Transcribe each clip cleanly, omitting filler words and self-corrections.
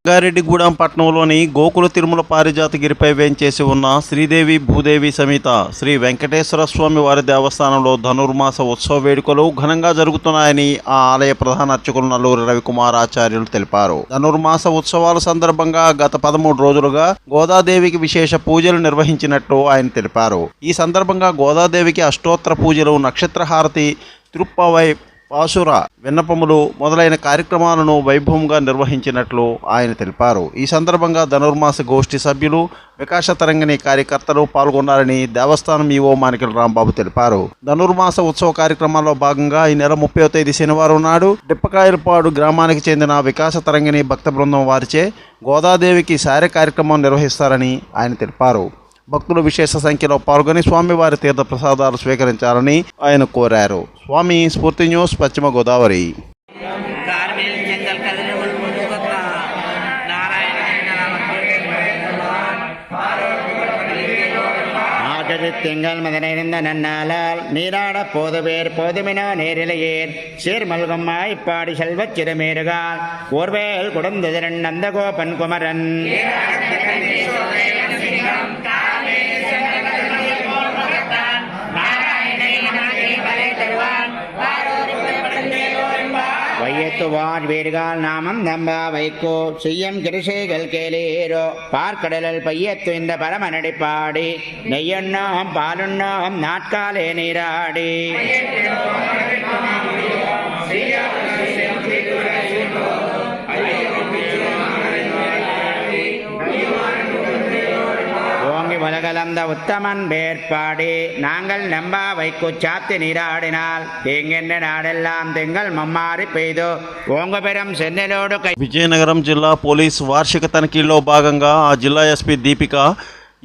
రంగారెడ్డిగూడెం పట్టణంలోని గోకుల తిరుమల పారిజాతగిరిపై వేంచేసి ఉన్న శ్రీదేవి భూదేవి సమేత శ్రీ వెంకటేశ్వర స్వామి వారి దేవస్థానంలో ధనుర్మాస ఉత్సవ వేడుకలు ఘనంగా జరుగుతున్నాయని ఆ ఆలయ ప్రధాన అర్చకులు నల్లూరి రవికుమార్ ఆచార్యులు తెలిపారు. ధనుర్మాస ఉత్సవాల సందర్భంగా గత 13 రోజులుగా గోదాదేవికి విశేష పూజలు నిర్వహించినట్లు ఆయన తెలిపారు. ఈ సందర్భంగా గోదాదేవికి అష్టోత్తర పూజలు, నక్షత్రహారతి, తిరుప్పవై, పాసుర, విన్నపములు మొదలైన కార్యక్రమాలను వైభవంగా నిర్వహించినట్లు ఆయన తెలిపారు. ఈ సందర్భంగా ధనుర్మాస గోష్ఠి సభ్యులు, వికాస తరంగిణి కార్యకర్తలు పాల్గొన్నారని దేవస్థానం ఈవో మానికల రాంబాబు తెలిపారు. ధనుర్మాస ఉత్సవ కార్యక్రమాల్లో భాగంగా ఈ నెల 30వ తేదీ శనివారం నాడు డిప్పకాయలపాడు గ్రామానికి చెందిన వికాస తరంగిణి భక్త బృందం వారిచే గోదాదేవికి సారె కార్యక్రమం నిర్వహిస్తారని ఆయన తెలిపారు. భక్తులు విశేష సంఖ్యలో పాల్గొని స్వామివారి తీర్థ ప్రసాదాలు స్వీకరించాలని ఆయన కోరారు. స్వామి స్ఫూర్తి న్యూస్, పశ్చిమ గోదావరి. திங்கள் மதனிருந்த நன்னாளால் நீராட போதுவேர் போதுமினோ நேரிலையேர் சீர்மல்கம்மாய் பாடி செல்வச் சிறுமேறுகால் ஓர்வேல் குடந்ததிரன் நந்தகோபன் குமரன் வையத்துவார் வீடுகால் நாமம் நம்பா வைக்கோ செய்யம் கிருஷைகள் கேளீரோ பார்க்கடலில் பையத்து இந்த பரமனடி பாடி நெய்யண்ணோம் பாலுண்ணோம் நாட்காலே நீராடி ஓங்கி உலகலந்த உத்தமன் வேற்பாடி நாங்கள் நம்பா வைக்கு சாத்தி நீராடினால் தேங்கின்ற నాడెల్లాం తెంగల్ మమ్మారి పెయ్దో ఓంగబెరం సెన్నెలోడు. విజయనగరం జిల్లా పోలీస్ వార్షిక తనిఖీల్లో భాగంగా ఆ జిల్లా ఎస్పీ దీపిక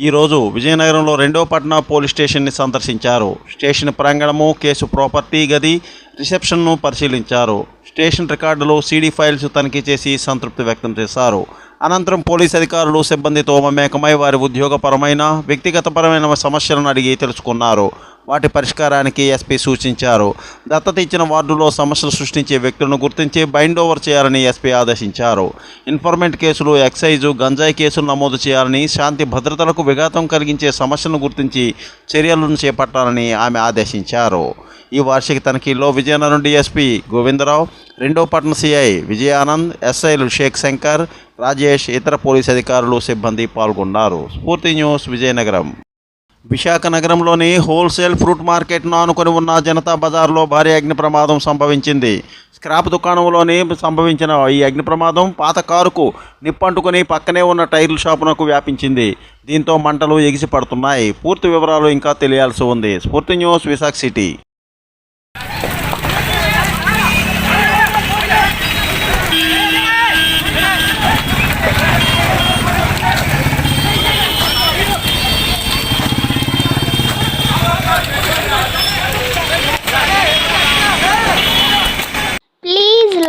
ఈరోజు విజయనగరంలో 2వ పట్టణ పోలీస్ స్టేషన్ని సందర్శించారు. స్టేషన్ ప్రాంగణము, కేసు ప్రాపర్టీ గది, రిసెప్షన్ను పరిశీలించారు. స్టేషన్ రికార్డులు, సీడీ ఫైల్స్ తనిఖీ చేసి సంతృప్తి వ్యక్తం చేశారు. అనంతరం పోలీస్ అధికారులు సిబ్బందితో మమేకమై వారి ఉద్యోగపరమైన, వ్యక్తిగతపరమైన సమస్యలను అడిగి తెలుసుకున్నారు. వాటి పరిష్కారానికి ఎస్పీ సూచించారు. దత్తత ఇచ్చిన వార్డులో సమస్యలు సృష్టించే వ్యక్తులను గుర్తించి బైండ్ ఓవర్ చేయాలని ఎస్పీ ఆదేశించారు. ఇన్ఫర్మెంట్ కేసులు, ఎక్సైజు, గంజాయి కేసులు నమోదు చేయాలని, శాంతి భద్రతలకు విఘాతం కలిగించే సమస్యలను గుర్తించి చర్యలను చేపట్టాలని ఆమె ఆదేశించారు. ఈ వార్షిక తనిఖీల్లో విజయనగరం డీఎస్పీ గోవిందరావు, 2వ పట్టణ సిఐ విజయానంద్, ఎస్ఐలు షేక్ శంకర్, రాజేష్, ఇతర పోలీస్ అధికారులు, సిబ్బంది పాల్గొన్నారు. స్ఫూర్తి న్యూస్, విజయనగరం. విశాఖ నగరంలోని హోల్సేల్ ఫ్రూట్ మార్కెట్ను ఆనుకొని ఉన్న జనతా బజార్లో భారీ అగ్ని ప్రమాదం సంభవించింది. స్క్రాప్ దుకాణంలోని సంభవించిన ఈ అగ్ని ప్రమాదం పాత కారుకు నిప్పంటుకుని పక్కనే ఉన్న టైర్ల షాపునకు వ్యాపించింది. దీంతో మంటలు ఎగిసి పడుతున్నాయి. పూర్తి వివరాలు ఇంకా తెలియాల్సి ఉంది. స్ఫూర్తి news, Visakha city.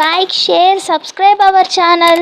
Like, share, subscribe our channel.